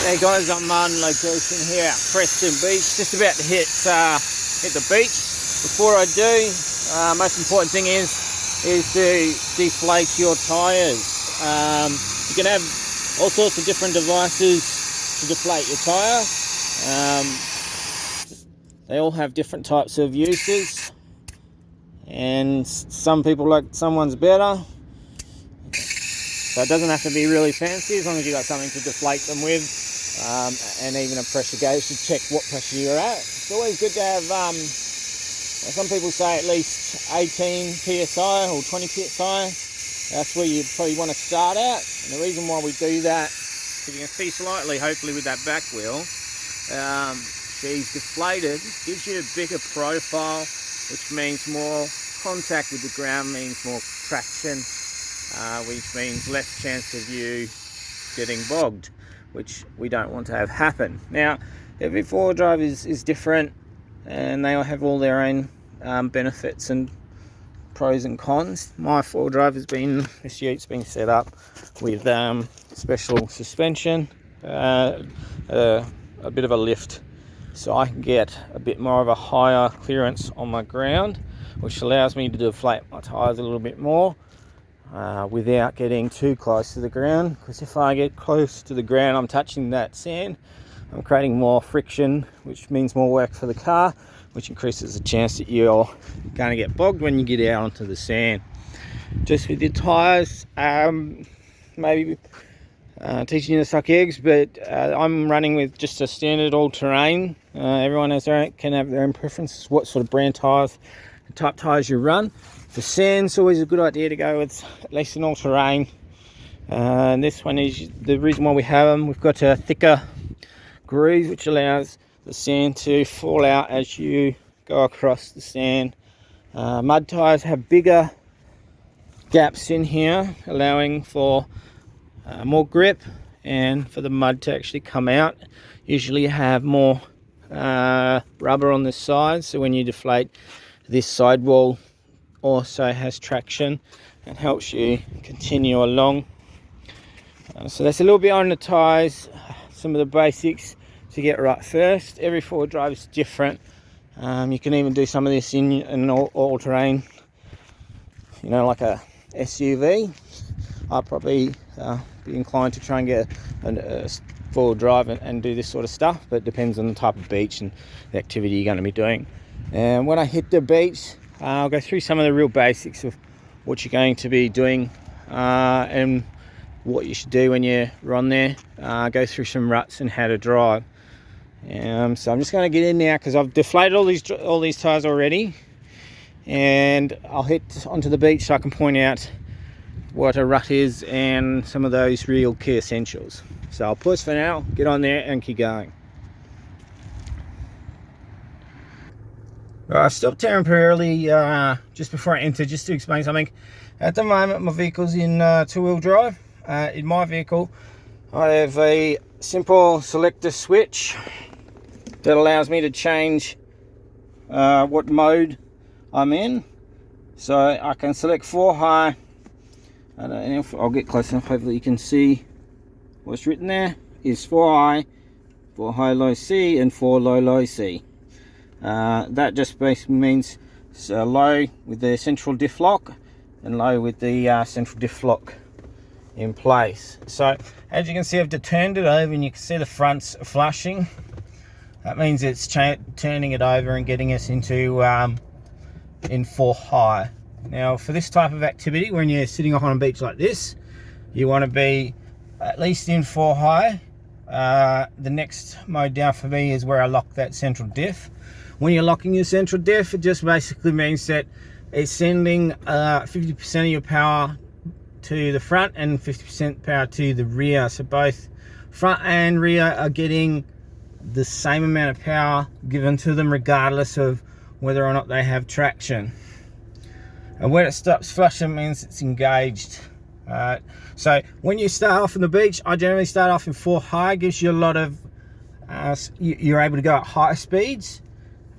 Hey guys, I'm on location here at Preston Beach, just about to hit the beach. Before I do, most important thing is to deflate your tyres. You can have all sorts of different devices to deflate your tyre. They all have different types of uses, and some people like someone's better. So it doesn't have to be really fancy as long as you've got something to deflate them with, and even a pressure gauge to check what pressure you're at. It's always good to have, some people say at least 18 psi or 20 psi. That's where you probably want to start at. And the reason why we do that, if you can see slightly, hopefully with that back wheel, she's deflated, gives you a bigger profile, which means more contact with the ground, means more traction, which means less chance of you getting bogged, which we don't want to have happen. Now, every four-wheel drive is different, and they all have all their own benefits and pros and cons. My four-wheel drive has been, this ute's been set up with special suspension, a bit of a lift, so I can get a bit more of a higher clearance on my ground, which allows me to deflate my tyres a little bit more without getting too close to the ground, because if I get close to the ground, I'm touching that sand, I'm creating more friction, which means more work for the car, which increases the chance that you're going to get bogged when you get out onto the sand. Just with your tyres, maybe teaching you to suck eggs, but I'm running with just a standard all-terrain. Everyone has can have their own preferences, what sort of brand tyres and type tyres you run. For sand, it's always a good idea to go with at least an all-terrain. And this one is the reason why we have them. We've got a thicker groove, which allows the sand to fall out as you go across the sand. Mud tyres have bigger gaps in here, allowing for more grip and for the mud to actually come out. Usually you have more rubber on the side, so when you deflate, this sidewall also has traction and helps you continue along. So that's a little bit on the tyres, some of the basics to get right first. Every four-wheel drive is different. You can even do some of this in an all-terrain, like a SUV. I'll probably be inclined to try and get a four-wheel drive and do this sort of stuff, but it depends on the type of beach and the activity you're going to be doing. And when I hit the beach, I'll go through some of the real basics of what you're going to be doing and what you should do when you're on there. Go through some ruts and how to drive. So I'm just going to get in now because I've deflated all these tyres already, and I'll hit onto the beach so I can point out what a rut is and some of those real key essentials. So I'll pause for now, get on there and keep going. I've stopped temporarily just before I enter, just to explain something. At the moment, my vehicle's in two-wheel drive. In my vehicle, I have a simple selector switch that allows me to change what mode I'm in. So I can select 4 high. I don't know if I'll get close enough, hopefully you can see what's written there. Is 4 high low C, and 4 low C. That just basically means low with the central diff lock and low with the central diff lock in place. So as you can see, I've turned it over and you can see the front's flashing. That means it's turning it over and getting us into in 4 high. Now for this type of activity, when you're sitting off on a beach like this, you want to be at least in 4 high. The next mode down for me is where I lock that central diff. When you're locking your central diff, it just basically means that it's sending 50% of your power to the front and 50% power to the rear. So both front and rear are getting the same amount of power given to them, regardless of whether or not they have traction. And when it stops flushing, means it's engaged. So when you start off on the beach, I generally start off in 4 high. Gives you a lot of, you're able to go at high speeds.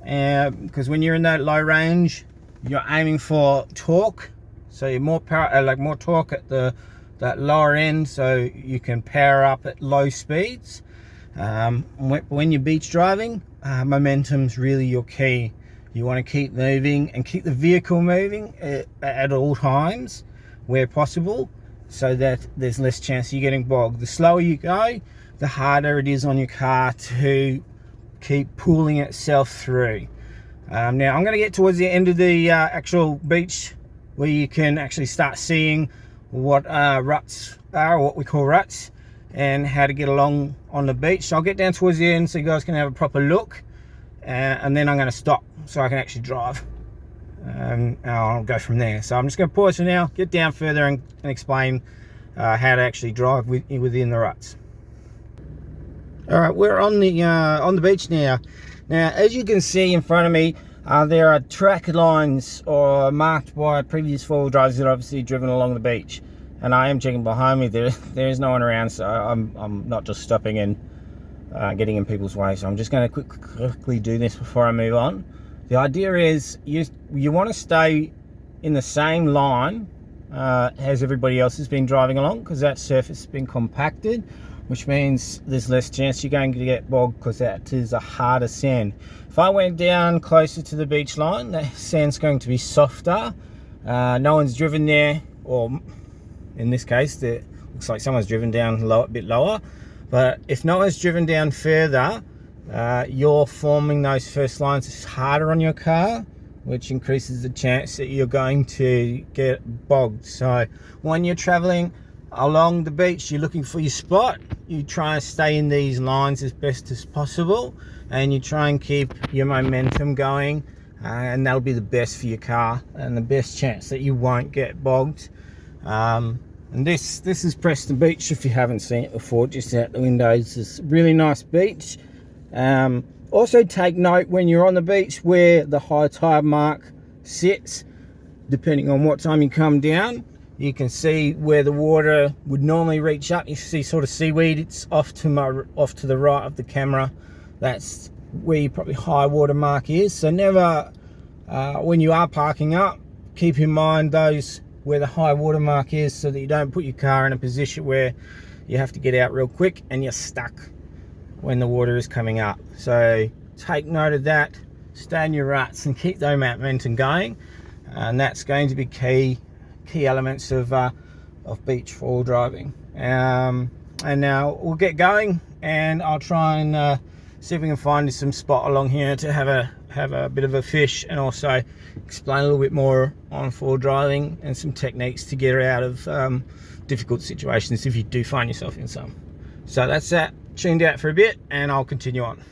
Because when you're in that low range, you're aiming for torque, so you're more power, more torque at that lower end, so you can power up at low speeds. When you're beach driving, momentum's really your key. You want to keep moving and keep the vehicle moving at all times where possible, so that there's less chance of you getting bogged. The slower you go, the harder it is on your car to keep pulling itself through. Now I'm going to get towards the end of the actual beach, where you can actually start seeing what ruts are, or what we call ruts, and how to get along on the beach. So I'll get down towards the end so you guys can have a proper look, and then I'm going to stop so I can actually drive, and I'll go from there. So I'm just going to pause for now, get down further and explain how to actually drive within the ruts. Alright, we're on the beach now. Now, as you can see in front of me, there are track lines or marked by previous 4-wheel drivers that are obviously driven along the beach. And I am checking behind me, there is no one around, so I'm not just stopping and getting in people's way. So I'm just going to quickly do this before I move on. The idea is you want to stay in the same line as everybody else has been driving along, because that surface has been compacted, which means there's less chance you're going to get bogged, because that is a harder sand. If I went down closer to the beach line, the sand's going to be softer. No one's driven there, or in this case, it looks like someone's driven down a bit lower. But if no one's driven down further, you're forming those first lines. It's harder on your car, which increases the chance that you're going to get bogged. So when you're traveling along the beach, you're looking for your spot, you try and stay in these lines as best as possible, and you try and keep your momentum going, and that'll be the best for your car and the best chance that you won't get bogged. And this is Preston Beach, if you haven't seen it before, just out the windows. It's a really nice beach. Also take note when you're on the beach where the high tide mark sits. Depending on what time you come down, you can see where the water would normally reach up. You see sort of seaweed. It's off to the right of the camera. That's where your probably high water mark is. So never, when you are parking up, keep in mind those where the high water mark is, so that you don't put your car in a position where you have to get out real quick and you're stuck when the water is coming up. So take note of that, stay in your ruts and keep that momentum going, and that's going to be key elements of beach 4-wheel driving. And now we'll get going, and I'll try and see if we can find some spot along here to have a bit of a fish, and also explain a little bit more on 4-wheel driving and some techniques to get out of difficult situations if you do find yourself in some. So that's that. Tuned out for a bit, and I'll continue on.